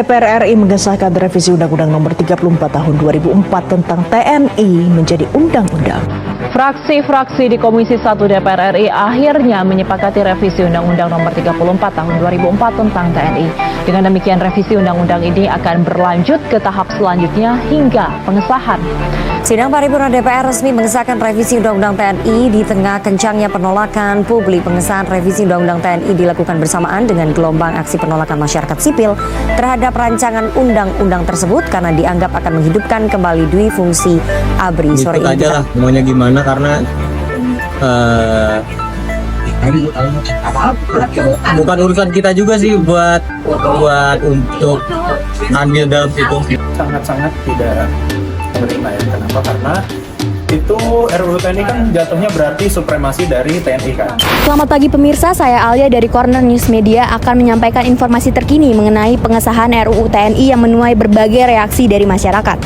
DPR RI mengesahkan revisi Undang-Undang Nomor 34 Tahun 2004 tentang TNI menjadi undang-undang. Fraksi-fraksi di Komisi 1 DPR RI akhirnya menyepakati revisi Undang-Undang Nomor 34 Tahun 2004 tentang TNI. Dengan demikian, revisi undang-undang ini akan berlanjut ke tahap selanjutnya hingga pengesahan. Sidang paripurna DPR resmi mengesahkan revisi Undang-Undang TNI di tengah kencangnya penolakan publik. Pengesahan revisi Undang-Undang TNI dilakukan bersamaan dengan gelombang aksi penolakan masyarakat sipil terhadap rancangan undang-undang tersebut karena dianggap akan menghidupkan kembali dui fungsi ABRI. Sore ini aja lah maunya gimana karena bukan urusan kita juga sih buat untuk andil dalam situ. Sangat-sangat tidak menerima ya. Kenapa? Karena itu RUU TNI kan jatuhnya berarti supremasi dari TNI kan. Selamat pagi pemirsa, saya Alia dari Corner News Media akan menyampaikan informasi terkini mengenai pengesahan RUU TNI yang menuai berbagai reaksi dari masyarakat.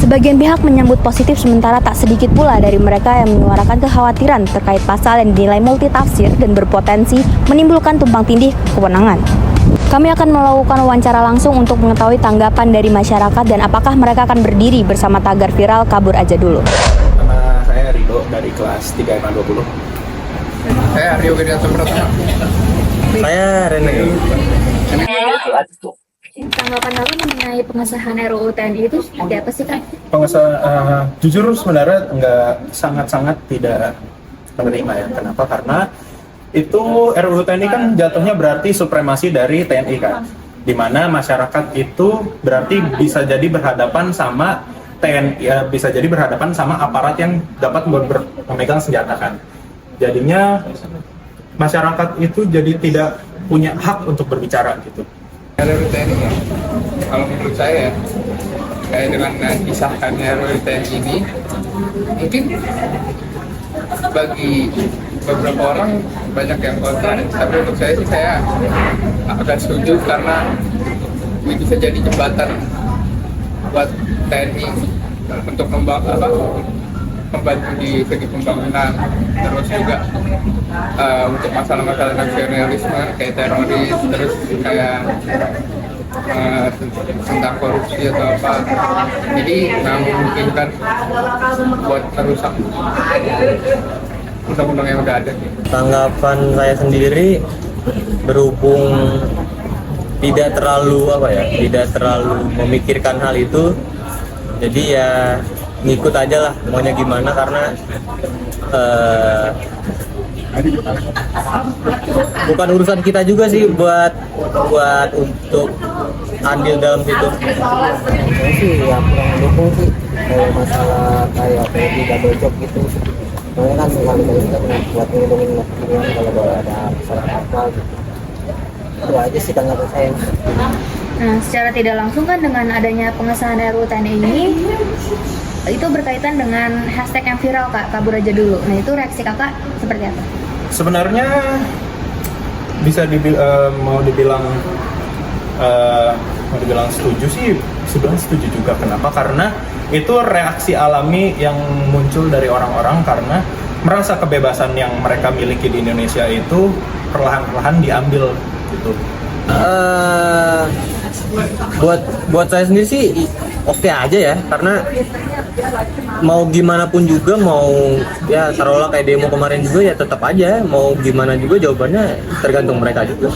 Sebagian pihak menyambut positif, sementara tak sedikit pula dari mereka yang menyuarakan kekhawatiran terkait pasal yang dinilai multitafsir dan berpotensi menimbulkan tumpang tindih kewenangan. Kami akan melakukan wawancara langsung untuk mengetahui tanggapan dari masyarakat dan apakah mereka akan berdiri bersama tagar viral kabur aja dulu. Nama saya Rido dari kelas 3 MA 20. Saya Aryo Widianto Pratama. Saya Rene. Tanggapan Bapak mengenai pengesahan RUU TNI itu seperti apa sih, Kak? Jujur sebenarnya sangat-sangat tidak menerima ya. Kenapa? Karena itu RUU TNI kan jatuhnya berarti supremasi dari TNI kan, dimana masyarakat itu berarti bisa jadi berhadapan sama TNI, ya, bisa jadi berhadapan sama aparat yang dapat memegang senjata kan. Jadinya masyarakat itu jadi tidak punya hak untuk berbicara gitu. RUU TNI ya, kalau menurut saya kayak dengan disahkannya RUU TNI ini mungkin bagi beberapa orang banyak yang kontra, tapi untuk saya sih saya akan setuju karena ini bisa jadi jembatan buat TNI untuk membantu di segi pembangunan, terus juga untuk masalah-masalah nasionalisme kayak teroris, terus kayak tentang korupsi atau apa, jadi nggak memungkinkan buat merusak undang-undang yang udah ada. Tanggapan saya sendiri berhubung tidak terlalu memikirkan hal itu, jadi ya ngikut aja lah maunya gimana karena bukan urusan kita juga sih buat untuk andil dalam situ. Saya sih ya kurang mendukung sih kalau masalah kayak PDI double job gitu. Soalnya kan kita buat melindungi masyarakat kalau ada masalah apa gitu. Itu aja sih tanggapan saya. Nah, secara tidak langsung kan dengan adanya pengesahan RUU TNI ini itu berkaitan dengan hashtag yang viral, Kak, kabur aja dulu. Nah, itu reaksi Kakak seperti apa? Sebenarnya bisa mau dibilang setuju sih, sebenarnya setuju juga. Kenapa? Karena itu reaksi alami yang muncul dari orang-orang karena merasa kebebasan yang mereka miliki di Indonesia itu perlahan-lahan diambil gitu. Buat saya sendiri sih oke aja ya, karena mau gimana pun juga, mau ya taruhlah kayak demo kemarin juga ya tetap aja mau gimana juga jawabannya tergantung mereka juga.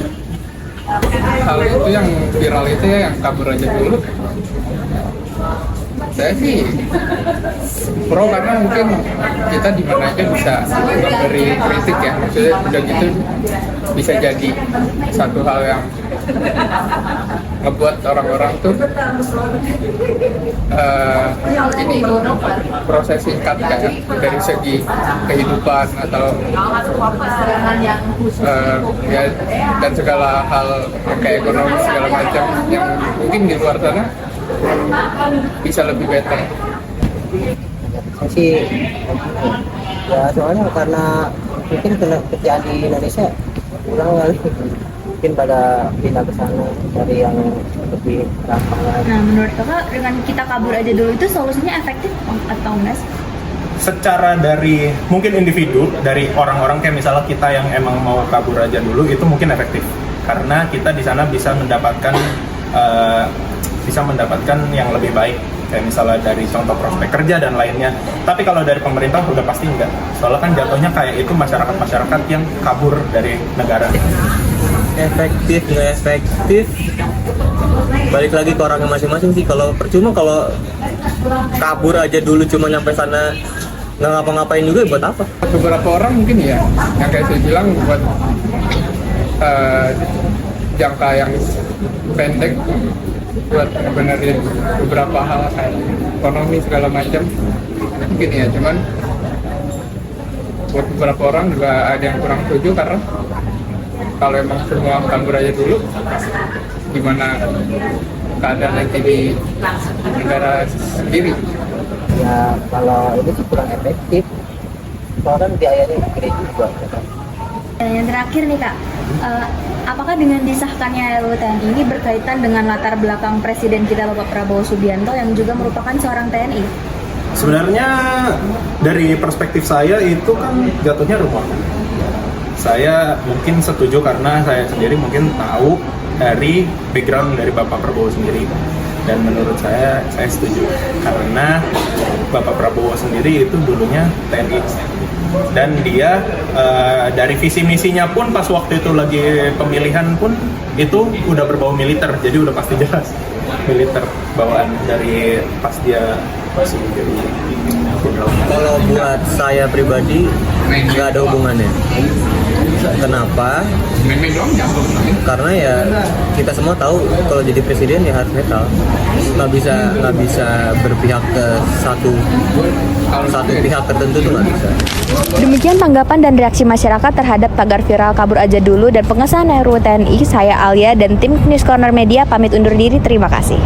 Hal itu yang viral itu ya, yang kabur aja dulu, saya sih pro karena mungkin kita di mana aja bisa memberi kritik ya, maksudnya udah gitu bisa jadi satu hal yang ngebuat orang-orang tuh ini proses singkat kayak dari segi kehidupan atau ya dan segala hal kayak ekonomi segala macam yang mungkin di luar sana bisa lebih better. Saya sih ya soalnya karena mungkin kerjaan di Indonesia kurang kali, mungkin pada pindah ke sana cari yang lebih gampang. Nah, menurut Kakak dengan kita kabur aja dulu itu solusinya efektif atau enggak sih? Secara dari mungkin individu, dari orang-orang kayak misalnya kita yang emang mau kabur aja dulu, itu mungkin efektif karena kita di sana bisa mendapatkan bisa mendapatkan yang lebih baik, kayak misalnya dari contoh prospek kerja dan lainnya. Tapi kalau dari pemerintah udah pasti enggak, soalnya kan jatuhnya kayak itu masyarakat yang kabur dari negara. Efektif nggak efektif balik lagi ke orangnya masing-masing sih. Kalau percuma kalau kabur aja dulu cuma nyampe sana nggak ngapa-ngapain juga, buat apa? Beberapa orang mungkin ya, yang kayak saya bilang buat jangka yang pendek, buat benerin beberapa hal kayak ekonomi segala macam mungkin ya. Cuman buat beberapa orang juga ada yang kurang setuju, karena kalau emang semua kabur aja dulu, gimana keadaan nanti di negara sendiri? Ya kalau ini sih kurang efektif, soalnya biayanya gede juga. Dan yang terakhir nih Kak, apakah dengan disahkannya RUU TNI ini berkaitan dengan latar belakang Presiden kita Bapak Prabowo Subianto yang juga merupakan seorang TNI? Sebenarnya dari perspektif saya itu kan jatuhnya rumah. Saya mungkin setuju karena saya sendiri mungkin tahu dari background dari Bapak Prabowo sendiri, dan menurut saya setuju karena Bapak Prabowo sendiri itu dulunya TNI, dan dia dari visi misinya pun pas waktu itu lagi pemilihan pun itu udah berbau militer, jadi udah pasti jelas militer bawaan dari pas dia masih jadi jenderal. Kalau buat saya pribadi nggak ada hubungannya. Kenapa? Main-main doang jatuh. Karena ya kita semua tahu kalau jadi presiden ya harus netral, nggak bisa berpihak ke satu pihak tertentu, tuh nggak bisa. Demikian tanggapan dan reaksi masyarakat terhadap tagar viral kabur aja dulu dan pengesahan RUU TNI. Saya Alia dan tim News Corner Media pamit undur diri. Terima kasih.